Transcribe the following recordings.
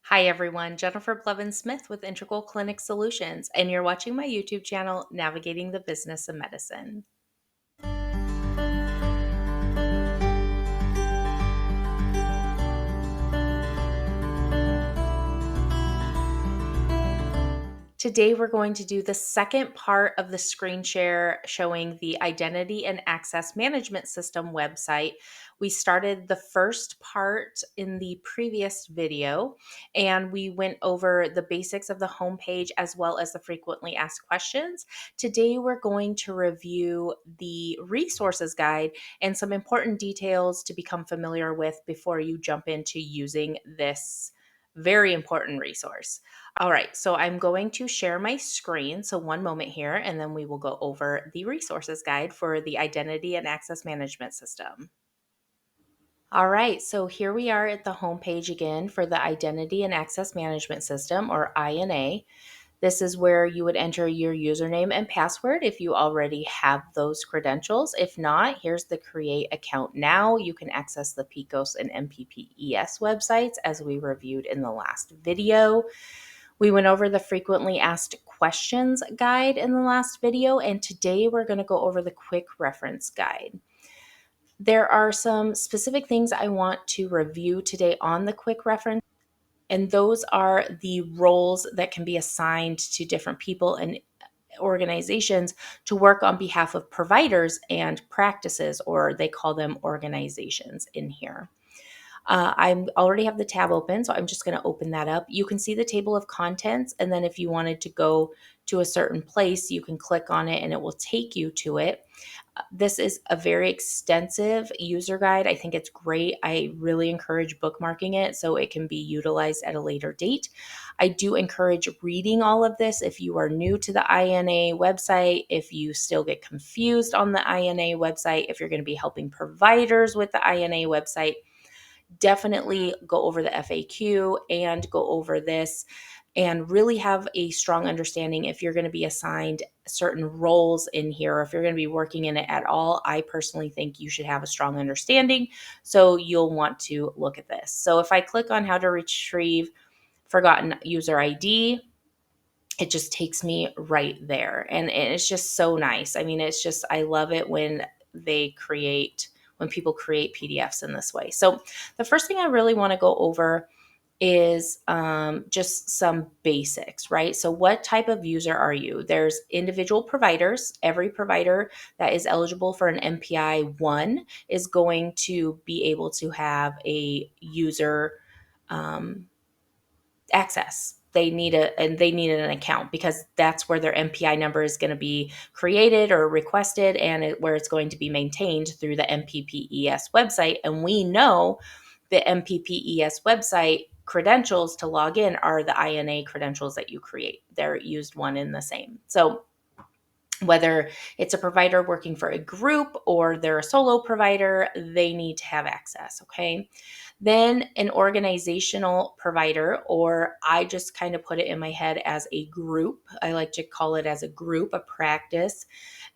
Hi everyone, Jennifer Blevins Smith with Integral Clinic Solutions, and you're watching my YouTube channel, Navigating the Business of Medicine. Today we're going to do the second part of the screen share showing the Identity and Access Management System website. We started the first part in the previous video, and we went over the basics of the homepage as well as the frequently asked questions. Today we're going to review the resources guide and some important details to become familiar with before you jump into using this very important resource. All right, so I'm going to share my screen. So one moment here, and then we will go over the resources guide for the Identity and Access Management System. All right, so here we are at the home page again for the Identity and Access Management System, or INA. This is where you would enter your username and password if you already have those credentials. If not, here's the Create Account Now. You can access the PECOS and NPPES websites as we reviewed in the last video. We went over the frequently asked questions guide in the last video, and today we're going to go over the quick reference guide. There are some specific things I want to review today on the quick reference, and those are the roles that can be assigned to different people and organizations to work on behalf of providers and practices, or they call them organizations in here. I already have the tab open, so I'm just going to open that up. You can see the table of contents, and then if you wanted to go to a certain place, you can click on it and it will take you to it. This is a very extensive user guide. I think it's great. I really encourage bookmarking it so it can be utilized at a later date. I do encourage reading all of this if you are new to the INA website, if you still get confused on the INA website, if you're going to be helping providers with the INA website. Definitely go over the FAQ and go over this and really have a strong understanding if you're going to be assigned certain roles in here, or if you're going to be working in it at all. I personally think you should have a strong understanding, so you'll want to look at this. So if I click on how to retrieve forgotten user ID, it just takes me right there. And it's just so nice. I mean, I love it when people create PDFs in this way. So the first thing I really want to go over is just some basics, right? So what type of user are you? There's individual providers. Every provider that is eligible for an MPI 1 is going to be able to have a user access. They need an account because that's where their MPI number is going to be created or requested, and where it's going to be maintained through the NPPES website. And we know the NPPES website credentials to log in are the INA credentials that you create. They're used one and the same. So whether it's a provider working for a group or they're a solo provider, they need to have access, okay? Then an organizational provider, or I just kind of put it in my head as a group. I like to call it as a group, a practice,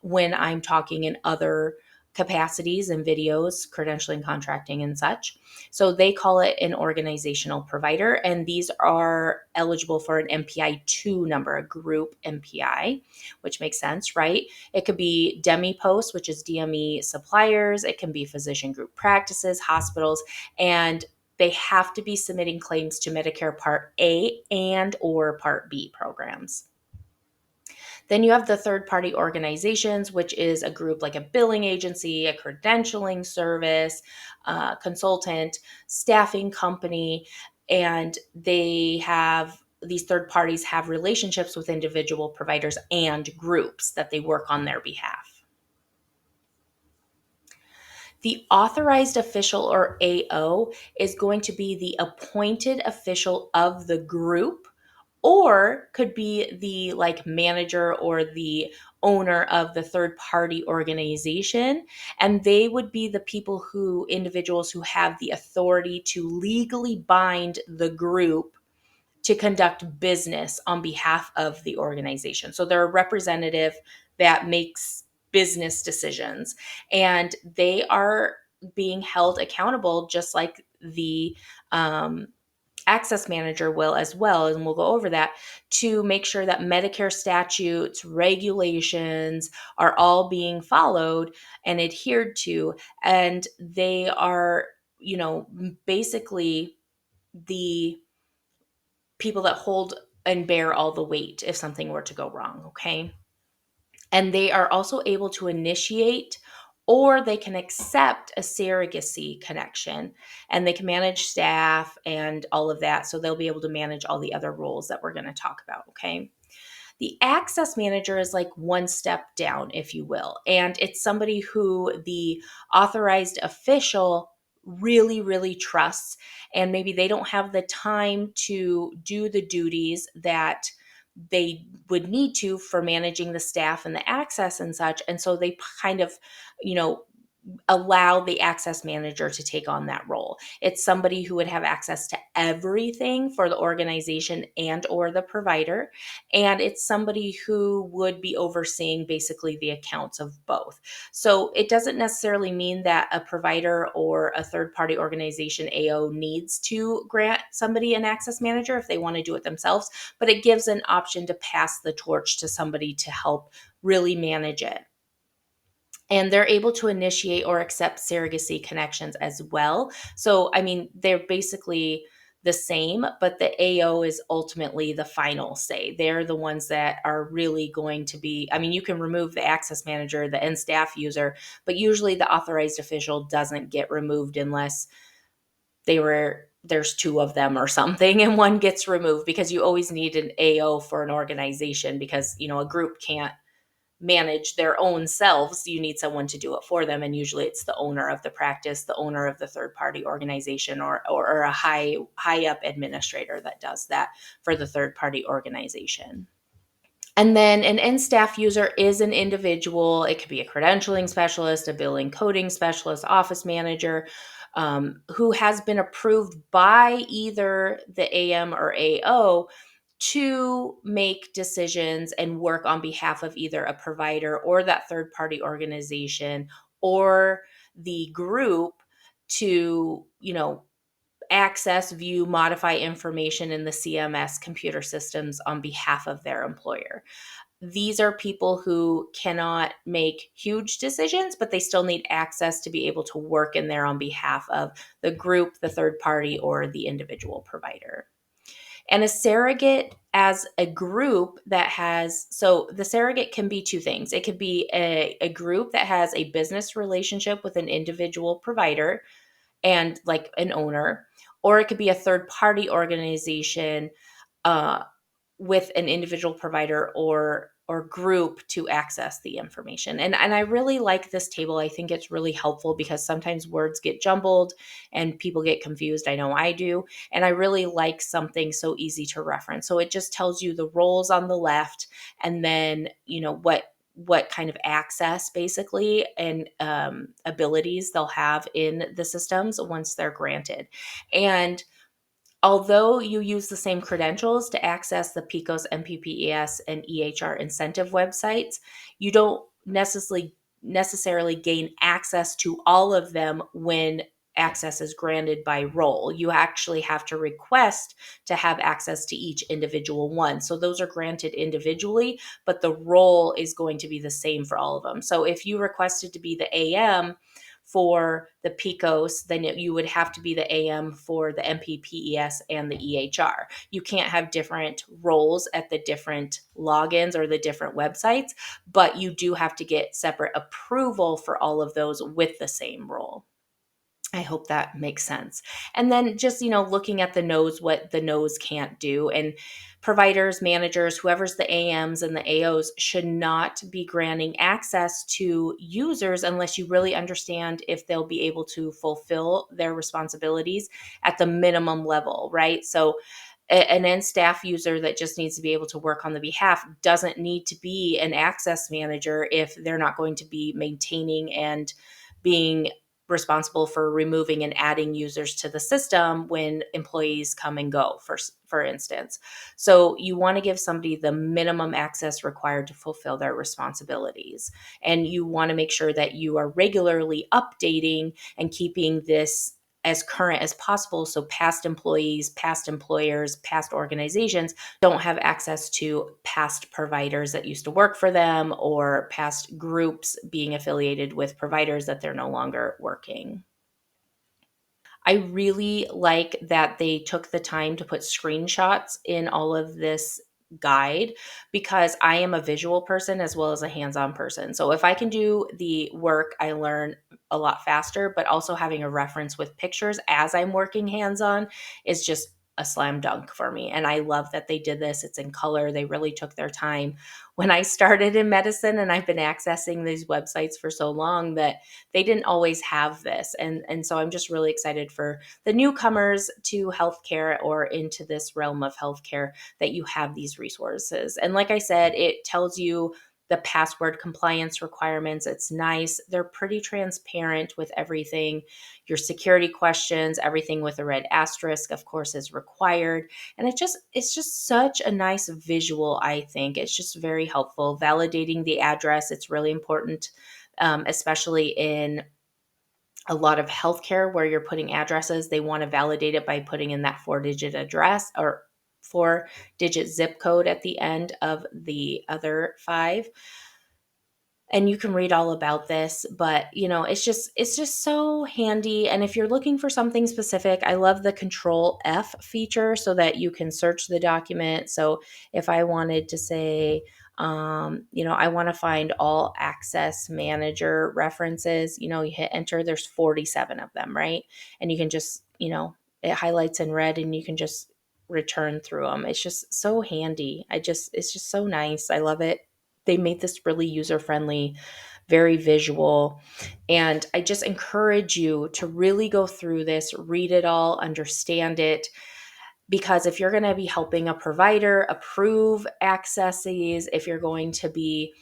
when I'm talking in other capacities and videos, credentialing, contracting, and such. So they call it an organizational provider, and these are eligible for an MPI 2 number, a group MPI, which makes sense, right? It could be DME-POS, which is DME suppliers. It can be physician group practices, hospitals, and they have to be submitting claims to Medicare Part A and or Part B programs. Then you have the third-party organizations, which is a group like a billing agency, a credentialing service, consultant, staffing company, and these third parties have relationships with individual providers and groups that they work on their behalf. The authorized official, or AO, is going to be the appointed official of the group, or could be the manager or the owner of the third party organization. And they would be the individuals who have the authority to legally bind the group to conduct business on behalf of the organization. So they're a representative that makes business decisions, and they are being held accountable just like the access manager will as well, and we'll go over that, to make sure that Medicare statutes, regulations are all being followed and adhered to. And they are, basically the people that hold and bear all the weight if something were to go wrong. Okay. And they are also able to initiate or they can accept a surrogacy connection, and they can manage staff and all of that. So they'll be able to manage all the other roles that we're going to talk about. Okay. The access manager is like one step down, if you will. And it's somebody who the authorized official really, really trusts. And maybe they don't have the time to do the duties that they would need to for managing the staff and the access and such. And so they kind of, you know, allow the access manager to take on that role. It's somebody who would have access to everything for the organization and or the provider, and it's somebody who would be overseeing basically the accounts of both. So it doesn't necessarily mean that a provider or a third-party organization AO needs to grant somebody an access manager if they want to do it themselves, but it gives an option to pass the torch to somebody to help really manage it. And they're able to initiate or accept surrogacy connections as well. So, I mean, they're basically the same, but the AO is ultimately the final say. They're the ones that are really going to be, I mean, you can remove the access manager, the end staff user, but usually the authorized official doesn't get removed unless there's two of them or something and one gets removed, because you always need an AO for an organization, because, a group can't manage their own selves. You need someone to do it for them, and usually it's the owner of the practice, the owner of the third party organization, or a high up administrator that does that for the third party organization. And then an end staff user is an individual. It could be a credentialing specialist, a billing coding specialist, office manager, who has been approved by either the AM or AO to make decisions and work on behalf of either a provider or that third party organization or the group to, access, view, modify information in the CMS computer systems on behalf of their employer. These are people who cannot make huge decisions, but they still need access to be able to work in there on behalf of the group, the third party, or the individual provider. And a surrogate as a group that has, so the surrogate can be two things. It could be a group that has a business relationship with an individual provider and like an owner, or it could be a third party organization with an individual provider or group to access the information. And I really like this table. I think it's really helpful because sometimes words get jumbled and people get confused. I know I do. And I really like something so easy to reference. So it just tells you the roles on the left, and then, what kind of access basically and abilities they'll have in the systems once they're granted. And although you use the same credentials to access the PECOS, NPPES, and EHR incentive websites, you don't necessarily gain access to all of them when access is granted by role. You actually have to request to have access to each individual one. So those are granted individually, but the role is going to be the same for all of them. So if you requested to be the AM for the PECOS, then you would have to be the AM for the NPPES and the EHR. You can't have different roles at the different logins or the different websites, but you do have to get separate approval for all of those with the same role. I hope that makes sense. And then just, looking at the no's, what the no's can't do. And providers, managers, whoever's the AMs and the AOs should not be granting access to users unless you really understand if they'll be able to fulfill their responsibilities at the minimum level, right? So an end staff user that just needs to be able to work on the behalf doesn't need to be an access manager if they're not going to be maintaining and being responsible for removing and adding users to the system when employees come and go, for instance. So you want to give somebody the minimum access required to fulfill their responsibilities. And you want to make sure that you are regularly updating and keeping this as current as possible so past employees, past employers, past organizations don't have access to past providers that used to work for them or past groups being affiliated with providers that they're no longer working. I really like that they took the time to put screenshots in all of this guide because I am a visual person as well as a hands-on person. So if I can do the work, I learn a lot faster, but also having a reference with pictures as I'm working hands-on is just a slam dunk for me. And I love that they did this. It's in color. They really took their time. When I started in medicine, and I've been accessing these websites for so long, that they didn't always have this. And so I'm just really excited for the newcomers to healthcare or into this realm of healthcare that you have these resources. And like I said, it tells you the password compliance requirements. It's nice. They're pretty transparent with everything. Your security questions, everything with a red asterisk, of course, is required. And it's just such a nice visual, I think. It's just very helpful. Validating the address, it's really important, especially in a lot of healthcare where you're putting addresses. They want to validate it by putting in that 4-digit address or 4-digit zip code at the end of the other 5. And you can read all about this, but it's just so handy. And if you're looking for something specific, I love the Control F feature so that you can search the document. So if I wanted to say, I want to find all access manager references, you hit enter, there's 47 of them, right? And you can just, it highlights in red and you can just return through them. It's just so handy. It's just so nice. I love it. They made this really user friendly, very visual. And I just encourage you to really go through this, read it all, understand it. Because if you're going to be helping a provider approve accesses, if you're going to be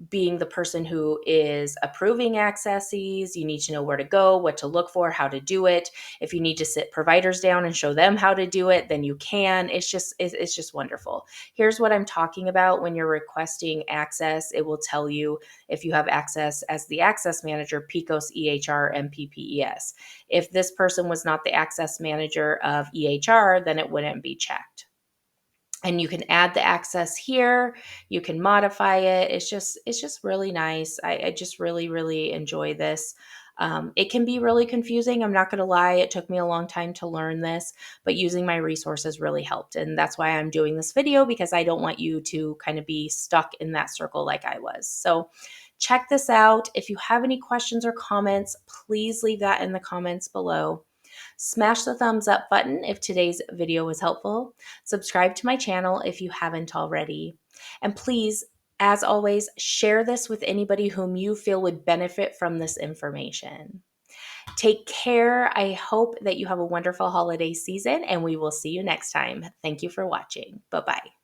being the person who is approving accesses, you need to know where to go, what to look for, how to do it. If you need to sit providers down and show them how to do it, then you can. It's just wonderful. Here's what I'm talking about. When you're requesting access, it will tell you if you have access as the access manager, PECOS, EHR, and NPPES. If this person was not the access manager of EHR, then it wouldn't be checked. And you can add the access here. You can modify it. It's just really nice. I just really, really enjoy this. It can be really confusing. I'm not going to lie. It took me a long time to learn this, but using my resources really helped. And that's why I'm doing this video, because I don't want you to kind of be stuck in that circle like I was. So check this out. If you have any questions or comments, please leave that in the comments below. Smash the thumbs up button if today's video was helpful. Subscribe to my channel if you haven't already. And please, as always, share this with anybody whom you feel would benefit from this information. Take care. I hope that you have a wonderful holiday season, and we will see you next time. Thank you for watching. Bye-bye.